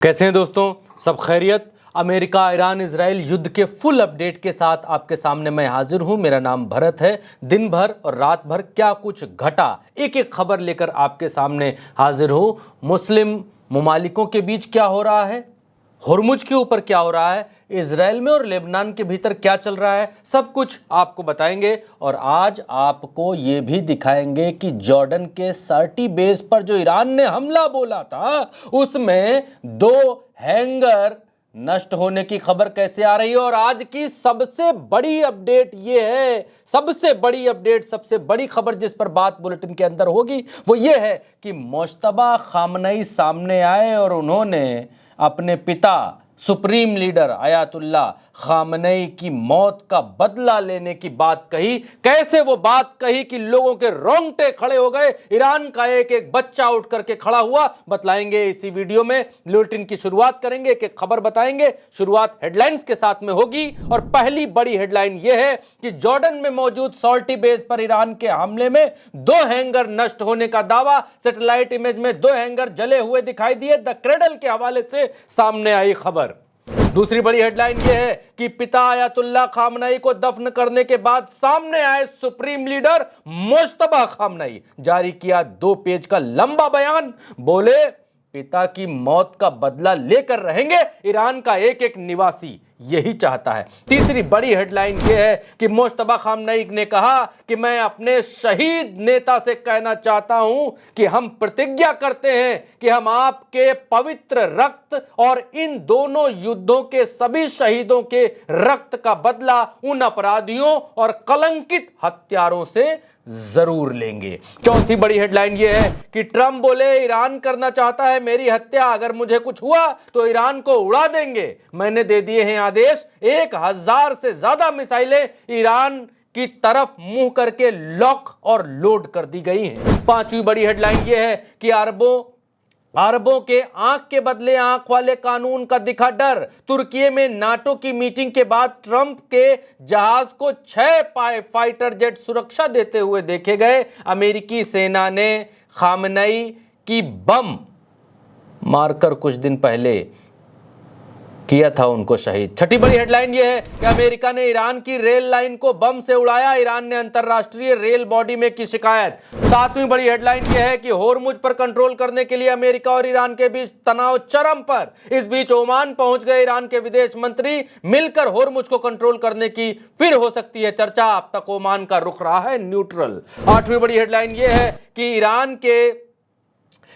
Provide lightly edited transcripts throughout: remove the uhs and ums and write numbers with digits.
कैसे हैं दोस्तों, सब खैरियत। अमेरिका ईरान इजराइल युद्ध के फुल अपडेट के साथ आपके सामने मैं हाजिर हूं। मेरा नाम भरत है। दिन भर और रात भर क्या कुछ घटा, एक एक खबर लेकर आपके सामने हाजिर हूं। मुस्लिम ममालिकों के बीच क्या हो रहा है, हुर्मुज के ऊपर क्या हो रहा है, इजराइल में और लेबनान के भीतर क्या चल रहा है, सब कुछ आपको बताएंगे। और आज आपको ये भी दिखाएंगे कि जॉर्डन के सर्टी बेस पर जो ईरान ने हमला बोला था उसमें 2 हैंगर नष्ट होने की खबर कैसे आ रही है। और आज की सबसे बड़ी अपडेट ये है, सबसे बड़ी अपडेट, सबसे बड़ी खबर जिस पर बात बुलेटिन के अंदर होगी वो ये है कि मुश्तबा खामनई सामने आए और उन्होंने अपने पिता सुप्रीम लीडर आयतुल्लाह खामनई की मौत का बदला लेने की बात कही। कैसे वो बात कही कि लोगों के रोंगटे खड़े हो गए, ईरान का एक एक बच्चा उठ करके खड़ा हुआ, बतलाएंगे इसी वीडियो में। बुलेटिन की शुरुआत करेंगे, एक एक खबर बताएंगे। शुरुआत हेडलाइंस के साथ में होगी और पहली बड़ी हेडलाइन यह है कि जॉर्डन में मौजूद सॉल्टी बेस पर ईरान के हमले में 2 हैंगर नष्ट होने का दावा। सैटेलाइट इमेज में 2 हैंगर जले हुए दिखाई दिए। द क्रेडल के हवाले से सामने आई खबर। दूसरी बड़ी हेडलाइन यह है कि पिता आयतुल्लाह खामनई को दफन करने के बाद सामने आए सुप्रीम लीडर मुश्तबा खामनई। जारी किया 2 पेज का लंबा बयान। बोले पिता की मौत का बदला लेकर रहेंगे ईरान का एक एक निवासी, यही चाहता है। तीसरी बड़ी हेडलाइन यह है कि मुश्तबा खामनई ने कहा कि मैं अपने शहीद नेता से कहना चाहता हूं कि हम प्रतिज्ञा करते हैं कि हम आपके पवित्र रक्त और इन दोनों युद्धों के सभी शहीदों के रक्त का बदला उन अपराधियों और कलंकित हत्यारों से जरूर लेंगे। चौथी बड़ी हेडलाइन यह है कि ट्रंप बोले ईरान करना चाहता है मेरी हत्या, अगर मुझे कुछ हुआ तो ईरान को उड़ा देंगे। मैंने दे दिए हैं आदेश। 1000 से ज्यादा मिसाइलें ईरान की तरफ मुंह करके लॉक और लोड कर दी गई हैं। पांचवी बड़ी हेडलाइन यह है कि अरबों के आंख के बदले आंख वाले कानून का दिखा डर। तुर्की में नाटो की मीटिंग के बाद ट्रंप के जहाज को 6 फाइटर जेट सुरक्षा देते हुए देखे गए। अमेरिकी सेना ने खामनई की बम मारकर कुछ दिन पहले किया था उनको शहीद। छठी बड़ी हेडलाइन यह है कि अमेरिका ने ईरान की रेल लाइन को बम से उड़ाया। ईरान ने अंतरराष्ट्रीय रेल बॉडी में की शिकायत। सातवीं बड़ी हेडलाइन यह है कि होर्मुज पर कंट्रोल करने के लिए अमेरिका और ईरान के बीच तनाव चरम पर। इस बीच ओमान पहुंच गए ईरान के विदेश मंत्री, मिलकर होर्मुज को कंट्रोल करने की फिर हो सकती है चर्चा। अब तक ओमान का रुख रहा है न्यूट्रल। आठवीं बड़ी हेडलाइन यह है कि ईरान के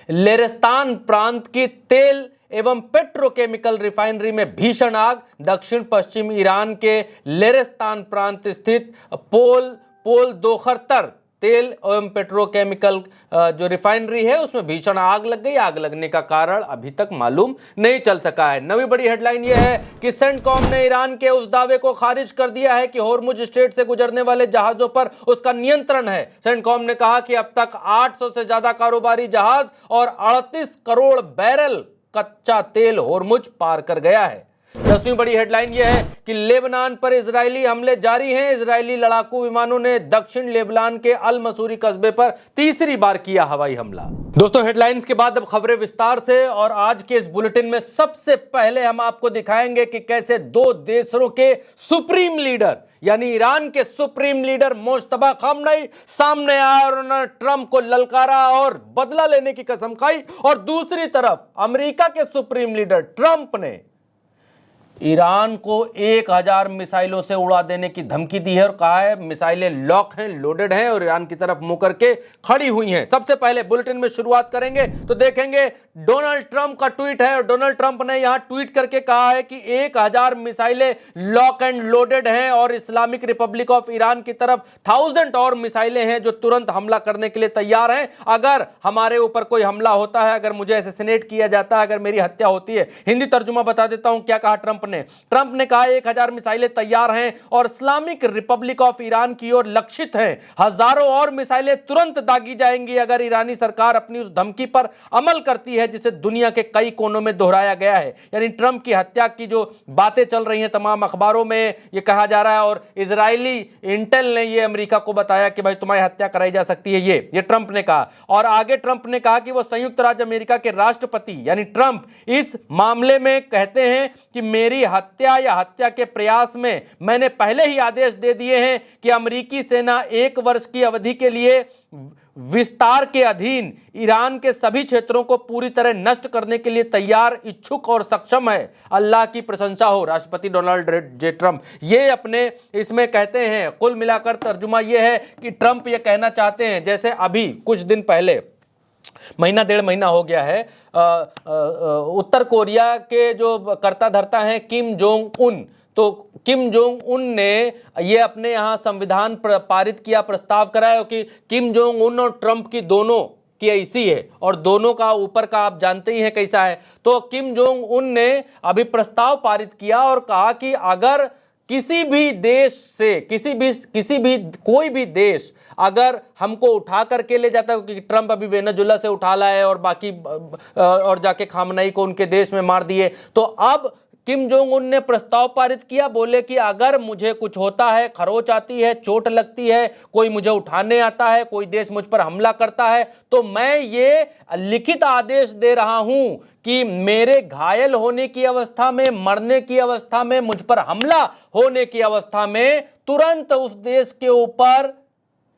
लेरेस्तान प्रांत की तेल एवं पेट्रोकेमिकल रिफाइनरी में भीषण आग। दक्षिण पश्चिम ईरान के लेरेस्तान प्रांत स्थित पोल दोखरतर तेल एवं पेट्रोकेमिकल जो रिफाइनरी है उसमें भीषण आग लग गई। आग लगने का कारण अभी तक मालूम नहीं चल सका है। नवी बड़ी हेडलाइन यह है कि सेंटकॉम ने ईरान के उस दावे को खारिज कर दिया है कि होर्मुज स्ट्रेट से गुजरने वाले जहाजों पर उसका नियंत्रण है। सेंटकॉम ने कहा कि अब तक 800 से ज्यादा कारोबारी जहाज और 38 करोड़ बैरल कच्चा तेल होर्मुज पार कर गया है। 10वीं बड़ी हेडलाइन यह है कि लेबनान पर इजरायली हमले जारी हैं। इजरायली लड़ाकू विमानों ने दक्षिण लेबनान के अल मसूरी कस्बे पर तीसरी बार किया हवाई हमला। दोस्तों हेडलाइंस के बाद अब खबरें विस्तार से। और आज के इस बुलेटिन में सबसे पहले हम आपको दिखाएंगे कि कैसे 2 देशों के सुप्रीम लीडर यानी ईरान के सुप्रीम लीडर मुश्तबा खामनई सामने आए और उन्होंने ट्रंप को ललकारा और बदला लेने की कसम खाई। और दूसरी तरफ अमेरिका के सुप्रीम लीडर ट्रंप ने ईरान को 1000 मिसाइलों से उड़ा देने की धमकी दी है और कहा है मिसाइलें लॉक हैं, लोडेड हैं और ईरान की तरफ मुंह करके खड़ी हुई हैं। सबसे पहले बुलेटिन में शुरुआत करेंगे तो देखेंगे डोनाल्ड ट्रंप का ट्वीट है। और डोनाल्ड ट्रंप ने यहां ट्वीट करके कहा है कि 1000 मिसाइलें लॉक एंड लोडेड हैं और इस्लामिक रिपब्लिक ऑफ ईरान की तरफ 1000 और मिसाइलें हैं जो तुरंत हमला करने के लिए तैयार हैं। अगर हमारे ऊपर कोई हमला होता है, अगर मुझे असैसिनेट किया जाता है, अगर मेरी हत्या होती है। हिंदी तर्जुमा बता देता हूं क्या कहा ट्रंप ट्रंप ने कहा 1000 मिसाइलें तैयार हैं और इस्लामिक रिपब्लिक ऑफ ईरान की ओर लक्षित हैं। हजारों और मिसाइलें तुरंत दागी जाएंगी अगर ईरानी सरकार अपनी उस धमकी पर अमल करती है जिसे दुनिया के कई कोनों में दोहराया गया है। यानी ट्रंप की हत्या की जो बातें चल रही हैं तमाम अखबारों में, ये कहा जा रहा है और इजरायली इंटेल ने ये अमेरिका को बताया कि भाई तुम्हारी हत्या कराई जा सकती है, ये ट्रंप ने कहा। और आगे ट्रंप ने कहा कि वो संयुक्त राज्य अमेरिका के राष्ट्रपति यानी ट्रंप इस मामले में कहते हैं कि मेरी हत्या या हत्या के प्रयास में मैंने पहले ही आदेश दे दिए हैं कि अमेरिकी सेना 1 वर्ष की अवधि के लिए विस्तार के अधीन ईरान के सभी क्षेत्रों को पूरी तरह नष्ट करने के लिए तैयार, इच्छुक और सक्षम है। अल्लाह की प्रशंसा हो। राष्ट्रपति डोनाल्ड जे ट्रंप ये अपने इसमें कहते हैं। कुल मिलाकर तर्जुमा यह है कि ट्रंप ये कहना चाहते हैं, जैसे अभी कुछ दिन पहले, महीना 1.5 महीना हो गया है, उत्तर कोरिया के जो कर्ता धर्ता हैं किम जोंग उन, तो किम जोंग उन ने ये अपने यहाँ संविधान पारित किया, प्रस्ताव कराया कि किम जोंग उन और ट्रंप की दोनों की ऐसी है और दोनों का ऊपर का आप जानते ही हैं कैसा है। तो किम जोंग उन ने अभी प्रस्ताव पारित किया और कहा कि अगर किसी भी देश से कोई भी देश अगर हमको उठा करके ले जाता है, क्योंकि ट्रंप अभी वेनेजुएला से उठा लाए और बाकी और जाके खामनई को उनके देश में मार दिए, तो अब किम जोंग उन ने प्रस्ताव पारित किया, बोले कि अगर मुझे कुछ होता है, खरोच आती है, चोट लगती है, कोई मुझे उठाने आता है, कोई देश मुझ पर हमला करता है, तो मैं ये लिखित आदेश दे रहा हूं कि मेरे घायल होने की अवस्था में, मरने की अवस्था में, मुझ पर हमला होने की अवस्था में तुरंत उस देश के ऊपर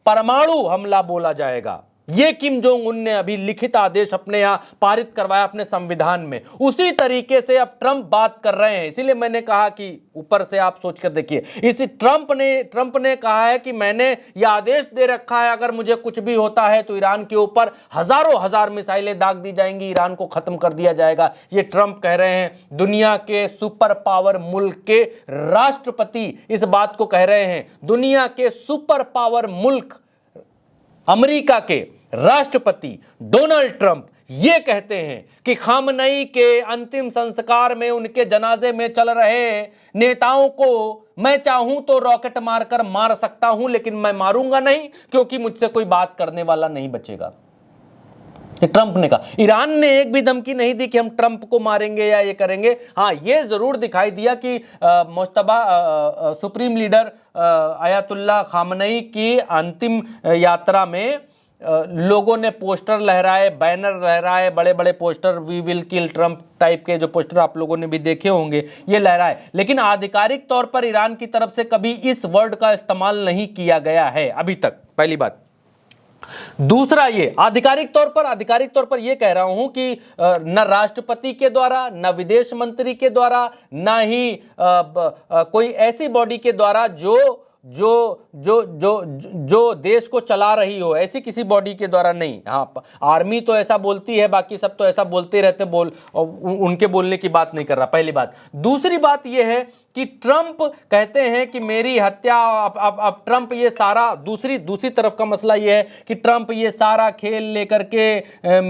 परमाणु हमला बोला जाएगा। ये किम जोंग उन ने अभी लिखित आदेश अपने यहां पारित करवाया अपने संविधान में। उसी तरीके से अब ट्रंप बात कर रहे हैं। इसीलिए मैंने कहा कि ऊपर से आप सोच कर देखिए, इसी ट्रंप ने कहा है कि मैंने यह आदेश दे रखा है अगर मुझे कुछ भी होता है तो ईरान के ऊपर हजारों हजार मिसाइलें दाग दी जाएंगी, ईरान को खत्म कर दिया जाएगा। ये ट्रंप कह रहे हैं। दुनिया के सुपर पावर मुल्क के राष्ट्रपति इस बात को कह रहे हैं। दुनिया के सुपर पावर मुल्क अमेरिका के राष्ट्रपति डोनाल्ड ट्रंप ये कहते हैं कि खामनई के अंतिम संस्कार में उनके जनाजे में चल रहे नेताओं को मैं चाहूं तो रॉकेट मारकर मार सकता हूं, लेकिन मैं मारूंगा नहीं क्योंकि मुझसे कोई बात करने वाला नहीं बचेगा। ट्रंप ने कहा। ईरान ने एक भी धमकी नहीं दी कि हम ट्रंप को मारेंगे या ये करेंगे। हाँ, ये जरूर दिखाई दिया कि मुश्तबा सुप्रीम लीडर आयतुल्लाह खामनई की अंतिम यात्रा में लोगों ने पोस्टर लहराए, बैनर लहराए, बड़े बड़े poster, we will kill Trump type के जो पोस्टर आप लोगों ने भी देखे होंगे, ये लहराए। लेकिन आधिकारिक तौर पर ईरान की तरफ से कभी इस वर्ड का इस्तेमाल नहीं किया गया है अभी तक, पहली बात। दूसरा, ये आधिकारिक तौर पर ये कह रहा हूं कि न राष्ट्रपति के द्वारा, न विदेश मंत्री के द्वारा, न ही कोई ऐसी बॉडी के द्वारा जो देश को चला रही हो, ऐसी किसी बॉडी के द्वारा नहीं। हाँ, आर्मी तो ऐसा बोलती है, बाकी सब तो ऐसा बोलते रहते, उनके बोलने की बात नहीं कर रहा, पहली बात। दूसरी बात यह है कि ट्रंप कहते हैं कि मेरी हत्या, अब ट्रंप ये सारा, दूसरी तरफ का मसला ये है कि ट्रंप ये सारा खेल लेकर के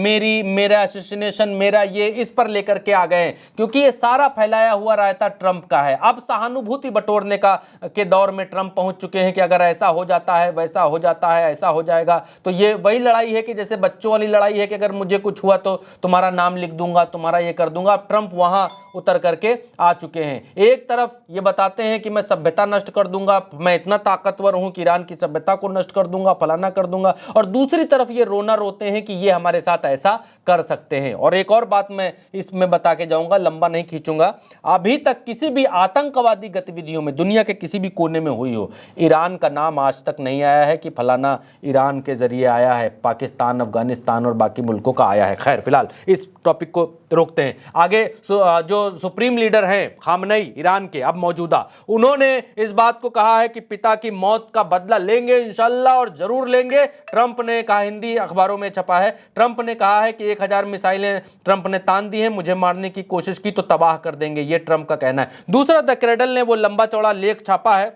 मेरा असैसिनेशन, मेरा ये इस पर लेकर के आ गए, क्योंकि ये सारा फैलाया हुआ रायता ट्रंप का है। अब सहानुभूति बटोरने के दौर में ट्रंप पहुंच चुके हैं कि अगर ऐसा हो जाता है, वैसा हो जाता है, ऐसा हो जाएगा। तो ये वही लड़ाई है कि जैसे बच्चों वाली लड़ाई है कि अगर मुझे कुछ हुआ तो तुम्हारा नाम लिख दूंगा, तुम्हारा ये कर दूंगा। अब ट्रंप वहां उतर करके आ चुके हैं। एक तरफ ये बताते हैं कि मैं सभ्यता नष्ट कर दूंगा, मैं इतना ताकतवर हूं कि ईरान की सभ्यता को नष्ट कर दूंगा, फलाना कर दूंगा, और दूसरी तरफ ये रोना रोते हैं कि ये हमारे साथ ऐसा कर सकते हैं। और एक और बात मैं इसमें बता के जाऊंगा, लंबा नहीं खींचूंगा। अभी तक किसी भी आतंकवादी गतिविधियों में दुनिया के किसी भी कोने में हुई हो, ईरान का नाम आज तक नहीं आया है कि फलाना ईरान के जरिए आया है, पाकिस्तान, अफगानिस्तान और बाकी मुल्कों का आया है। खैर, फिलहाल इस टॉपिक को रोकते हैं। आगे जो सुप्रीम लीडर हैं खामनई ईरान के अब मौजूदा, उन्होंने इस बात को कहा है कि पिता की मौत का बदला लेंगे इंशाल्लाह, और जरूर लेंगे। ट्रंप ने कहा, हिंदी अखबारों में छपा है, ट्रंप ने कहा है कि 1000 मिसाइलें ट्रंप ने तान दी हैं, मुझे मारने की कोशिश की तो तबाह कर देंगे, ये ट्रंप का कहना है। दूसरा, द क्रेडल ने वो लंबा चौड़ा लेख छापा है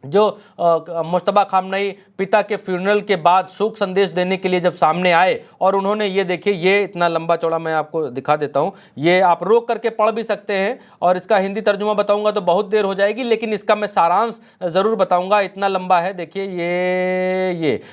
जो मुश्तबा खामनई पिता के फ्यूनरल के बाद शोक संदेश देने के लिए जब सामने आए और उन्होंने ये देखिए, ये इतना लंबा चौड़ा मैं आपको दिखा देता हूँ, ये आप रोक करके पढ़ भी सकते हैं और इसका हिंदी तर्जुमा बताऊंगा तो बहुत देर हो जाएगी, लेकिन इसका मैं सारांश ज़रूर बताऊंगा। इतना लंबा है, देखिए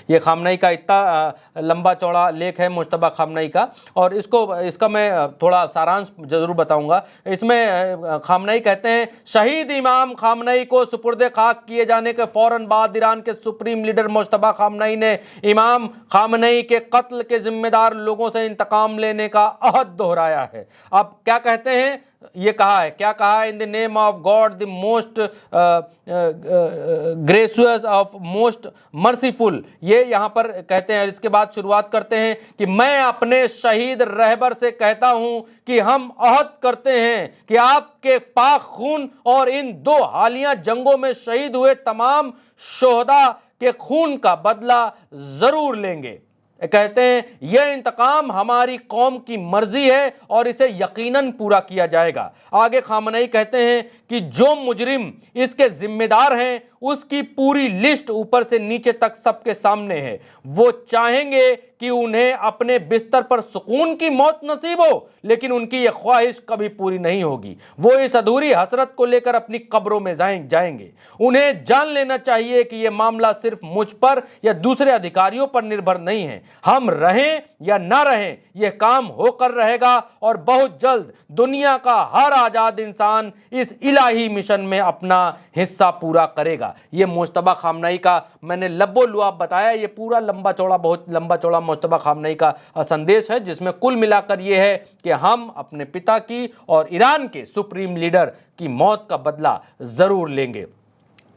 ये खामनई का इतना लंबा चौड़ा लेख है मुश्तबा खामनई का, और इसका मैं थोड़ा सारांश ज़रूर बताऊंगा। इसमें खामनई कहते हैं, शहीद इमाम खामनई को सुपुर्द खाक किए जाने के फौरन बाद ईरान के सुप्रीम लीडर मुश्तबा खामनई ने इमाम खामनई के कत्ल के जिम्मेदार लोगों से इंतकाम लेने का अहद दोहराया है। अब क्या कहते हैं, ये कहा है, क्या कहा है, in the name of God the most gracious of most merciful, ये यहां पर कहते हैं। इसके बाद शुरुआत करते हैं कि मैं अपने शहीद रहबर से कहता हूं कि हम अहद करते हैं कि आपके पाक खून और इन दो हालिया जंगों में शहीद हुए तमाम शोहदा के खून का बदला जरूर लेंगे। कहते हैं यह इंतकाम हमारी कौम की मर्जी है और इसे यकीनन पूरा किया जाएगा। आगे खामनई कहते हैं कि जो मुजरिम इसके जिम्मेदार हैं उसकी पूरी लिस्ट ऊपर से नीचे तक सबके सामने है। वो चाहेंगे कि उन्हें अपने बिस्तर पर सुकून की मौत नसीब हो, लेकिन उनकी यह ख्वाहिश कभी पूरी नहीं होगी। वो इस अधूरी हसरत को लेकर अपनी कब्रों में जाएंगे। उन्हें जान लेना चाहिए कि यह मामला सिर्फ मुझ पर या दूसरे अधिकारियों पर निर्भर नहीं है। हम रहें या ना रहें, यह काम होकर रहेगा और बहुत जल्द दुनिया का हर आजाद इंसान इस इलाही मिशन में अपना हिस्सा पूरा करेगा। यह मुश्तबा खामनई का मैंने लब्बो लुआब बताया, यह पूरा लंबा चौड़ा, बहुत लंबा चौड़ा मुश्तबा खामनई का संदेश है, जिसमें कुल मिलाकर यह है कि हम अपने पिता की और ईरान के सुप्रीम लीडर की मौत का बदला जरूर लेंगे।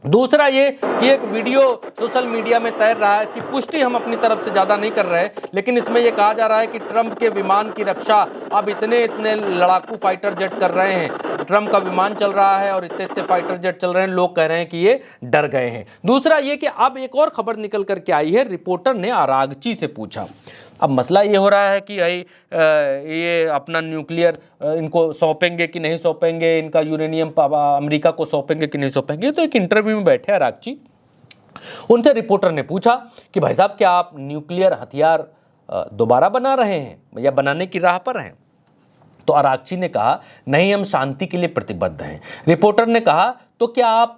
दूसरा ये कि एक वीडियो सोशल मीडिया में तैर रहा है, इसकी पुष्टि हम अपनी तरफ से ज़्यादा नहीं कर रहे हैं, लेकिन इसमें यह कहा जा रहा है कि ट्रंप के विमान की रक्षा अब इतने लड़ाकू फाइटर जेट कर रहे हैं। ट्रंप का विमान चल रहा है और इतने फाइटर जेट चल रहे हैं, लोग कह रहे हैं कि ये डर गए हैं। दूसरा ये कि अब एक और खबर निकल करके आई है, रिपोर्टर ने आरागची से पूछा। अब मसला ये हो रहा है कि ये अपना न्यूक्लियर इनको सौंपेंगे कि नहीं सौंपेंगे, इनका यूरेनियम अमेरिका को सौंपेंगे कि नहीं सौंपेंगे। तो एक इंटरव्यू में बैठे आरागची, उनसे रिपोर्टर ने पूछा कि भाई साहब क्या आप न्यूक्लियर हथियार दोबारा बना रहे हैं या बनाने की राह पर हैं? तो आरागची ने कहा नहीं, हम शांति के लिए प्रतिबद्ध हैं। रिपोर्टर ने कहा तो क्या आप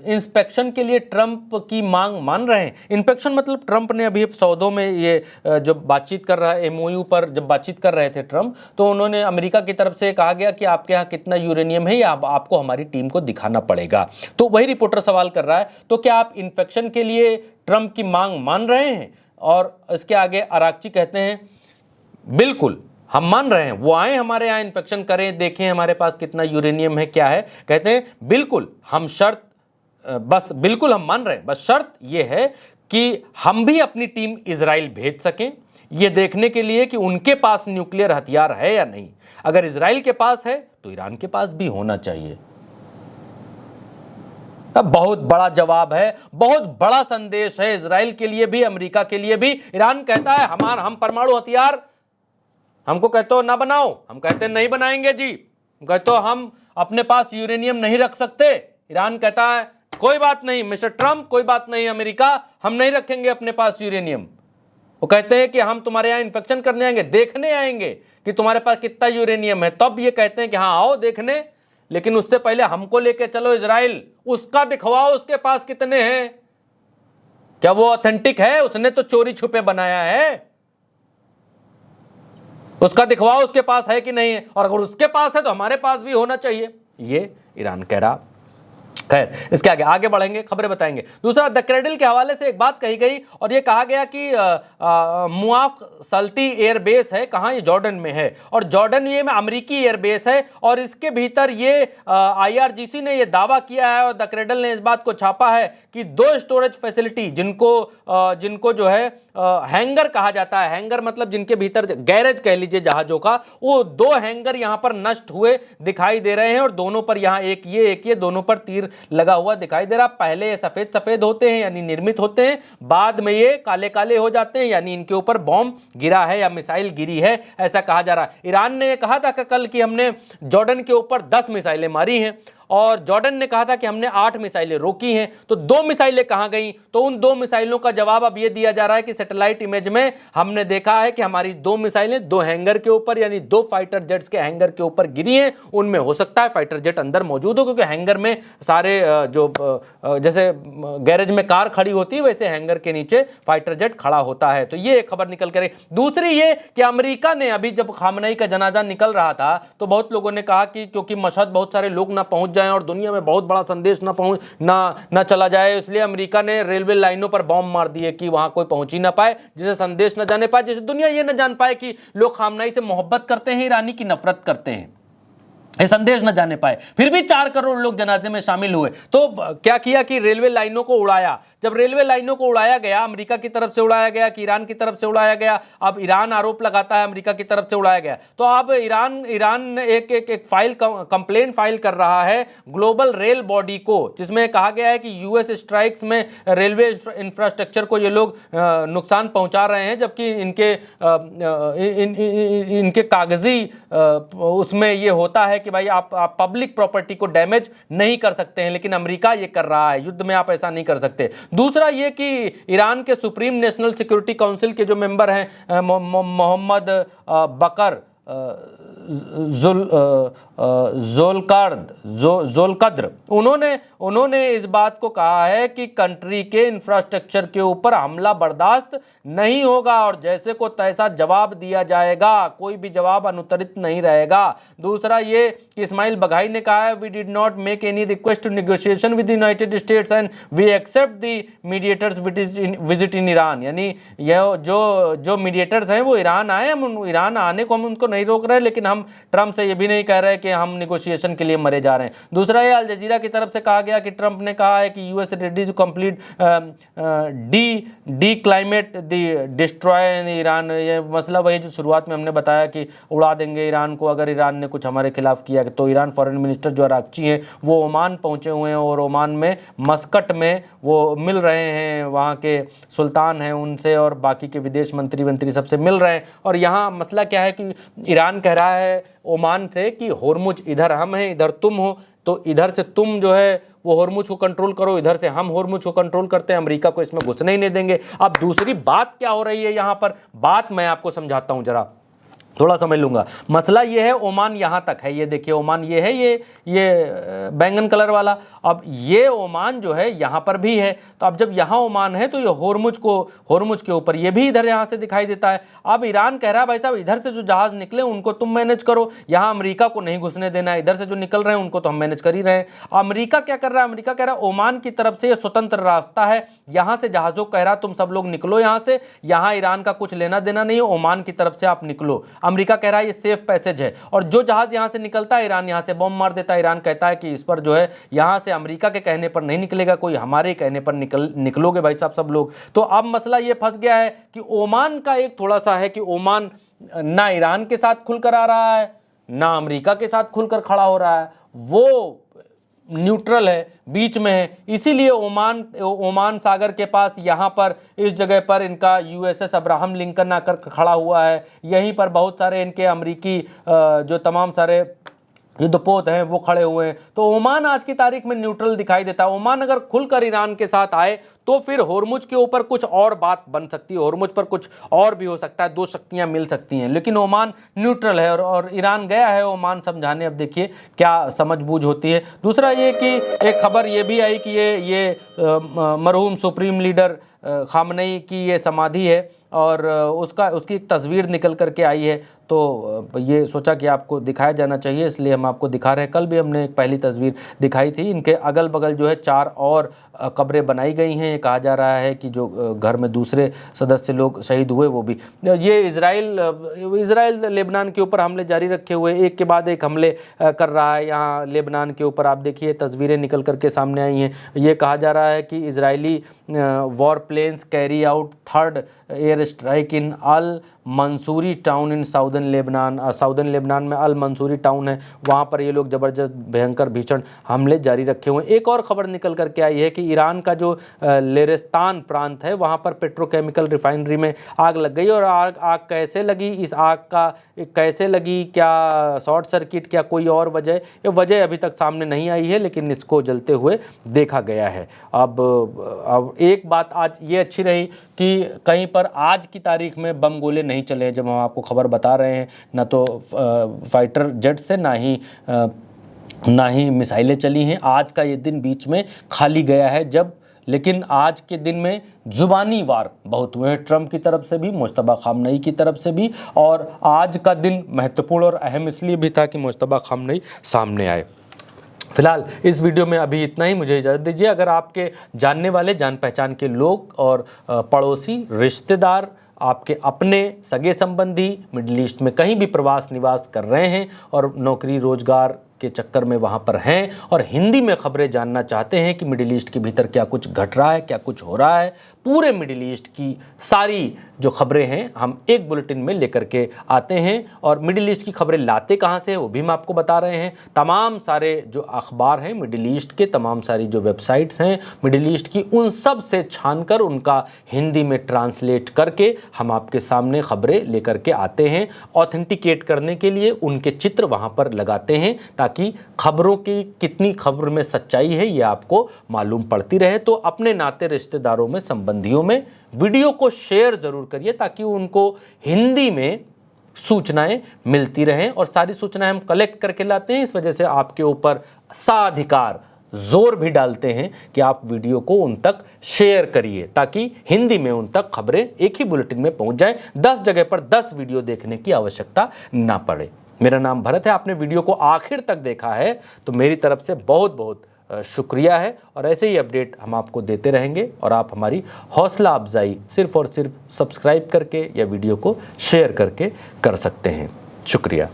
इंस्पेक्शन के लिए ट्रंप की मांग मान रहे हैं? इंस्पेक्शन मतलब ट्रंप ने अभी सौदों में ये जो बातचीत कर रहा है, एमओयू पर जब बातचीत कर रहे थे ट्रंप, तो उन्होंने अमेरिका की तरफ से कहा गया कि आपके यहाँ कितना यूरेनियम है, या आपको हमारी टीम को दिखाना पड़ेगा। तो वही रिपोर्टर सवाल कर रहा है, तो क्या आप इंस्पेक्शन के लिए ट्रंप की मांग मान रहे हैं? और इसके आगे आरागची कहते हैं बिल्कुल हम मान रहे हैं, वो आए हमारे यहाँ इंस्पेक्शन करें, देखें हमारे पास कितना यूरेनियम है, क्या है। कहते हैं बिल्कुल हम बिल्कुल हम मान रहे हैं, बस शर्त ये है कि हम भी अपनी टीम इजराइल भेज सकें, ये देखने के लिए कि उनके पास न्यूक्लियर हथियार है या नहीं। अगर इजराइल के पास है तो ईरान के पास भी होना चाहिए। बहुत बड़ा जवाब है, बहुत बड़ा संदेश है इजराइल के लिए भी, अमेरिका के लिए भी। ईरान कहता है हम परमाणु हथियार, हमको कहते हो ना बनाओ, हम कहते हैं नहीं बनाएंगे जी। कहते हो हम अपने पास यूरेनियम नहीं रख सकते, ईरान कहता है कोई बात नहीं मिस्टर ट्रंप, कोई बात नहीं अमेरिका, हम नहीं रखेंगे अपने पास यूरेनियम। वो कहते हैं कि हम तुम्हारे यहाँ इंस्पेक्शन करने आएंगे, देखने आएंगे कि तुम्हारे पास कितना यूरेनियम है, तब ये कहते हैं कि हाँ आओ देखने, लेकिन उससे पहले हमको लेके चलो इजराइल, उसका दिखवाओ उसके पास कितने हैं, क्या वो ऑथेंटिक है, उसने तो चोरी छुपे बनाया है, उसका दिखवाओ उसके पास है कि नहीं है, और अगर उसके पास है तो हमारे पास भी होना चाहिए, ये ईरान कह रहा। खैर इसके आगे बढ़ेंगे, खबरें बताएंगे। दूसरा द क्रेडल के हवाले से एक बात कही गई और ये कहा गया कि मुआफ सल्ती एयरबेस है, कहाँ, ये जॉर्डन में है, और जॉर्डन ये में अमेरिकी एयरबेस है, और इसके भीतर ये IRGC ने ये दावा किया है और द क्रेडल ने इस बात को छापा है कि 2 स्टोरेज फैसिलिटी जिनको जो है हैंगर कहा जाता है, हैंगर मतलब जिनके भीतर गैरेज कह लीजिए जहाजों का, वो 2 हैंगर यहाँ पर नष्ट हुए दिखाई दे रहे हैं, और दोनों पर यहाँ एक ये दोनों पर तीर लगा हुआ दिखाई दे रहा। पहले ये सफेद सफेद होते हैं यानी निर्मित होते हैं, बाद में ये काले काले हो जाते हैं यानी इनके ऊपर बॉम्ब गिरा है या मिसाइल गिरी है, ऐसा कहा जा रहा है। ईरान ने कहा था कि कल कि हमने जॉर्डन के ऊपर 10 मिसाइलें मारी हैं, और जॉर्डन ने कहा था कि हमने 8 मिसाइलें रोकी हैं, तो 2 मिसाइलें कहां गई? तो उन 2 मिसाइलों का जवाब अब यह दिया जा रहा है कि सैटेलाइट इमेज में हमने देखा है कि हमारी 2 मिसाइलें 2 हैंगर के ऊपर, यानी 2 फाइटर जेट्स के हैंगर के ऊपर गिरी हैं। उनमें हो सकता है फाइटर जेट अंदर मौजूद हो, क्योंकि हैंगर में सारे जो जैसे गैरेज में कार खड़ी होती है वैसे हैंगर के नीचे फाइटर जेट खड़ा होता है। तो ये एक खबर निकल कर। दूसरी ये कि अमेरिका ने अभी जब खामनेई का जनाजा निकल रहा था तो बहुत लोगों ने कहा कि क्योंकि मशहद बहुत सारे लोग ना पहुंच जाएं और दुनिया में बहुत बड़ा संदेश ना चला जाए, इसलिए अमेरिका ने रेलवे लाइनों पर बॉम्ब मार दिए कि वहां कोई पहुंच ही ना पाए, जिसे संदेश न जाने पाए, जिसे दुनिया ये न जान पाए कि लोग खामनेई से मोहब्बत करते हैं, ईरानी की नफरत करते हैं, ये संदेश न जाने पाए। फिर भी 4 करोड़ लोग जनाजे में शामिल हुए। तो क्या किया कि रेलवे लाइनों को उड़ाया। जब रेलवे लाइनों को उड़ाया गया, अमेरिका की तरफ से उड़ाया गया कि ईरान की तरफ से उड़ाया गया, अब ईरान आरोप लगाता है अमेरिका की तरफ से उड़ाया गया, तो अब ईरान एक कंप्लेंट फाइल कर रहा है ग्लोबल रेल बॉडी को, जिसमें कहा गया है कि यूएस स्ट्राइक्स में रेलवे इंफ्रास्ट्रक्चर को ये लोग नुकसान पहुंचा रहे हैं, जबकि इनके कागजी उसमें ये होता है कि भाई आप पब्लिक प्रॉपर्टी को डैमेज नहीं कर सकते हैं, लेकिन अमेरिका ये कर रहा है। युद्ध में आप ऐसा नहीं कर सकते। दूसरा ये कि ईरान के सुप्रीम नेशनल सिक्योरिटी काउंसिल के जो मेंबर हैं मोहम्मद बकर जोलकद्र, उन्होंने इस बात को कहा है कि कंट्री के इंफ्रास्ट्रक्चर के ऊपर हमला बर्दाश्त नहीं होगा और जैसे को तैसा जवाब दिया जाएगा, कोई भी जवाब अनुत्तरित नहीं रहेगा। दूसरा ये कि इस्माइल बघाई ने कहा है we did not make any request to negotiation with United States and we accept the mediators visit in Iran, यानी यह जो मीडिएटर्स हैं वो ईरान आए, हम ईरान आने को हम उनको नहीं रोक रहे, लेकिन हम ट्रंप से ये भी नहीं कह रहे कि हम निगोशिएशन के लिए मरे जा रहे हैं। दूसरा ये अल जजीरा की तरफ से कहा गया कि ट्रंप ने कहा है कि US ready to complete the climate the destroy in Iran. ये मसला वही जो शुरुआत में हमने बताया कि उड़ा देंगे ईरान को अगर ईरान ने कुछ हमारे खिलाफ किया। तो ईरान फॉरेन मिनिस्टर जो अरागची हैं वो ओमान पहुंचे हुए हैं और ओमान में मस्कट में वो मिल रहे हैं, वहाँ के सुल्तान हैं उनसे और बाकी के विदेश मंत्री सबसे मिल रहे हैं। और यहाँ मसला क्या है कि ईरान कह रहा है ओमान से कि होर्मुज इधर हम हैं इधर तुम हो, तो इधर से तुम जो है वो होर्मुज को कंट्रोल करो, इधर से हम होर्मुज को कंट्रोल करते हैं, अमेरिका को इसमें घुसने ही नहीं देंगे। अब दूसरी बात क्या हो रही है यहाँ पर, बात मैं आपको समझाता हूँ, जरा थोड़ा समझ लूंगा। मसला ये है ओमान यहाँ तक है, ये देखिए ओमान ये है, ये बैंगन कलर वाला। अब ये ओमान जो है यहाँ पर भी है, तो अब जब यहाँ ओमान है तो ये होर्मुज के ऊपर ये भी इधर यहाँ से दिखाई देता है। अब ईरान कह रहा है भाई साहब इधर से जो जहाज निकले उनको तुम मैनेज करो, यहाँ अमेरिका को नहीं घुसने देना है, इधर से जो निकल रहे हैं उनको तो हम मैनेज कर ही रहे हैं। अमेरिका क्या कर रहा है, अमेरिका कह रहा है ओमान की तरफ से ये स्वतंत्र रास्ता है, यहाँ से जहाजों कह रहा तुम सब लोग निकलो यहाँ से, यहाँ ईरान का कुछ लेना देना नहीं है, ओमान की तरफ से आप निकलो। अमेरिका कह रहा है ये सेफ पैसेज है, और जो जहाज यहां से निकलता है ईरान यहां से बॉम्ब मार देता है। ईरान कहता है कि इस पर जो है यहां से अमेरिका के कहने पर नहीं निकलेगा कोई, हमारे कहने पर निकलोगे भाई साहब सब लोग। तो अब मसला ये फंस गया है कि ओमान का एक थोड़ा सा है कि ओमान ना ईरान के साथ खुलकर आ रहा है ना अमेरिका के साथ खुलकर खड़ा हो रहा है, वो न्यूट्रल है, बीच में है। इसीलिए ओमान सागर के पास यहाँ पर इस जगह पर इनका यूएसएस अब्राहम लिंकन आकर खड़ा हुआ है। यहीं पर बहुत सारे इनके अमेरिकी जो तमाम सारे युद्धपोत हैं वो खड़े हुए हैं। तो ओमान आज की तारीख में न्यूट्रल दिखाई देता है। ओमान अगर खुलकर ईरान के साथ आए तो फिर होर्मुज के ऊपर कुछ और बात बन सकती है, होर्मुज पर कुछ और भी हो सकता है, 2 शक्तियां मिल सकती हैं, लेकिन ओमान न्यूट्रल है और ईरान गया है ओमान समझाने। अब देखिए क्या समझबूझ होती है। दूसरा ये कि एक खबर ये भी आई कि ये मरहूम सुप्रीम लीडर खामनेई की ये समाधि है और उसकी एक तस्वीर निकल करके आई है, तो ये सोचा कि आपको दिखाया जाना चाहिए, इसलिए हम आपको दिखा रहे हैं। कल भी हमने एक पहली तस्वीर दिखाई थी। इनके अगल बगल जो है 4 और कब्रें बनाई गई हैं। ये कहा जा रहा है कि जो घर में दूसरे सदस्य लोग शहीद हुए वो भी। ये इजराइल लेबनान के ऊपर हमले जारी रखे हुए, एक के बाद एक हमले कर रहा है यहाँ लेबनान के ऊपर। आप देखिए तस्वीरें निकल करके सामने आई हैं। ये कहा जा रहा है कि Israeli war planes carry out 3rd air strike in Al Mansouri town in southern Lebanon में अल मंसूरी टाउन है, वहाँ पर ये लोग ज़बरदस्त भयंकर भीषण हमले जारी रखे हुए हैं। एक और खबर निकल करके आई है कि ईरान का जो लेरेस्तान प्रांत है वहाँ पर पेट्रोकेमिकल रिफाइनरी में आग लग गई। और आग कैसे लगी, इस आग का कैसे लगी, क्या शॉर्ट सर्किट, क्या कोई और वजह, ये वजह अभी तक सामने नहीं आई है, लेकिन इसको जलते हुए देखा गया है। अब एक बात आज ये अच्छी रही कि कहीं पर आज की तारीख में बम गोले नहीं चले, जब हम आपको खबर बता रहे हैं, ना तो फाइटर जेट से ना ही मिसाइलें चली हैं। आज का ये दिन बीच में खाली गया है लेकिन आज के दिन में जुबानी वार बहुत हुए हैं, ट्रंप की तरफ से भी, मुश्तबा खामनई की तरफ से भी। और आज का दिन महत्वपूर्ण और अहम इसलिए भी था कि मुश्तबा खामनई सामने आए। फिलहाल इस वीडियो में अभी इतना ही, मुझे इजाज़त दीजिए। अगर आपके जानने वाले, जान पहचान के लोग और पड़ोसी, रिश्तेदार, आपके अपने सगे संबंधी मिडिल ईस्ट में कहीं भी प्रवास निवास कर रहे हैं और नौकरी रोजगार के चक्कर में वहाँ पर हैं और हिंदी में खबरें जानना चाहते हैं कि मिडिल ईस्ट के भीतर क्या कुछ घट रहा है, क्या कुछ हो रहा है, पूरे मिडिल ईस्ट की सारी जो खबरें हैं हम एक बुलेटिन में लेकर के आते हैं। और मिडिल ईस्ट की खबरें लाते कहाँ से वो भी हम आपको बता रहे हैं। तमाम सारे जो अखबार हैं मिडिल ईस्ट के, तमाम सारी जो वेबसाइट्स हैं मिडिल ईस्ट की, उन सब से छानकर उनका हिंदी में ट्रांसलेट करके हम आपके सामने खबरें लेकर के आते हैं। ऑथेंटिकेट करने के लिए उनके चित्र वहाँ पर लगाते हैं ताकि खबरों की कितनी खबर में सच्चाई है ये आपको मालूम पड़ती रहे। तो अपने नाते रिश्तेदारों में, संबंधियों में वीडियो को शेयर ज़रूर करिए ताकि उनको हिंदी में सूचनाएं मिलती रहें। और सारी सूचनाएं हम कलेक्ट करके लाते हैं, इस वजह से आपके ऊपर साधिकार जोर भी डालते हैं कि आप वीडियो को उन तक शेयर करिए ताकि हिंदी में उन तक खबरें एक ही बुलेटिन में पहुंच जाएं, 10 जगह पर 10 वीडियो देखने की आवश्यकता ना पड़े। मेरा नाम भरत है। आपने वीडियो को आखिर तक देखा है तो मेरी तरफ से बहुत बहुत शुक्रिया है। और ऐसे ही अपडेट हम आपको देते रहेंगे और आप हमारी हौसला अफजाई सिर्फ और सिर्फ सब्सक्राइब करके या वीडियो को शेयर करके कर सकते हैं। शुक्रिया।